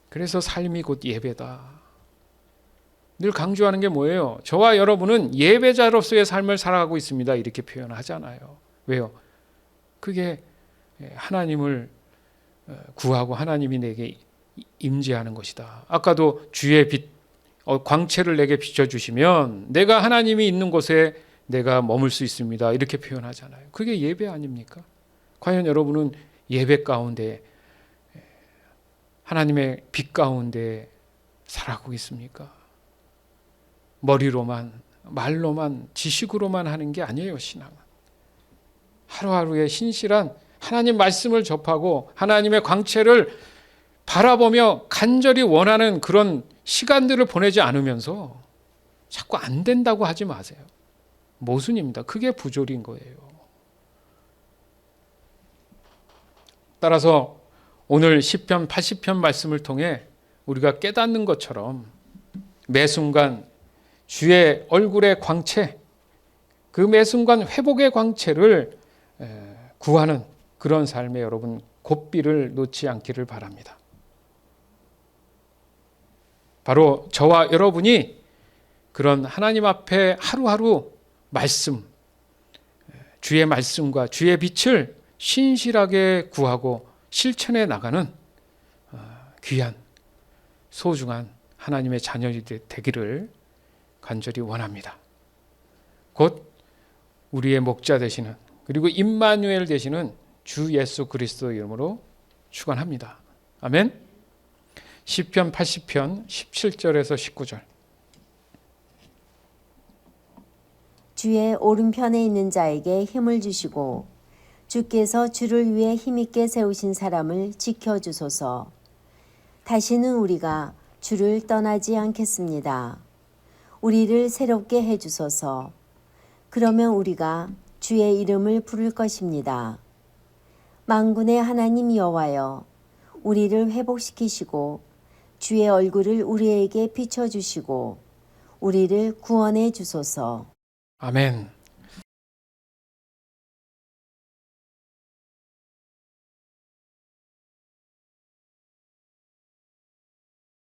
그래서 삶이 곧 예배다. 늘 강조하는 게 뭐예요? 저와 여러분은 예배자로서의 삶을 살아가고 있습니다. 이렇게 표현하잖아요. 왜요? 그게 하나님을 구하고 하나님이 내게 임재하는 것이다. 아까도 주의 빛, 광채를 내게 비춰주시면 내가 하나님이 있는 곳에 내가 머물 수 있습니다. 이렇게 표현하잖아요. 그게 예배 아닙니까? 과연 여러분은 예배 가운데 하나님의 빛 가운데 살아가고 있습니까? 머리로만, 말로만, 지식으로만 하는 게 아니에요, 신앙은. 하루하루의 신실한 하나님 말씀을 접하고 하나님의 광채를 바라보며 간절히 원하는 그런 시간들을 보내지 않으면서 자꾸 안 된다고 하지 마세요. 모순입니다. 그게 부조리인 거예요. 따라서 오늘 시편 80편 말씀을 통해 우리가 깨닫는 것처럼 매 순간 주의 얼굴의 광채, 그 매 순간 회복의 광채를 구하는 그런 삶에 여러분 고삐를 놓지 않기를 바랍니다. 바로 저와 여러분이 그런 하나님 앞에 하루하루 말씀, 주의 말씀과 주의 빛을 신실하게 구하고 실천해 나가는 귀한 소중한 하나님의 자녀들이 되기를 간절히 원합니다. 곧 우리의 목자 되시는 그리고 임마누엘 되시는 주 예수 그리스도 이름으로 축원합니다. 아멘. 시편 80편 17절에서 19절. 주의 오른편에 있는 자에게 힘을 주시고 주께서 주를 위해 힘있게 세우신 사람을 지켜주소서. 다시는 우리가 주를 떠나지 않겠습니다. 우리를 새롭게 해주소서. 그러면 우리가 주의 이름을 부를 것입니다. 만군의 하나님 여호와여, 우리를 회복시키시고 주의 얼굴을 우리에게 비춰주시고 우리를 구원해 주소서. 아멘.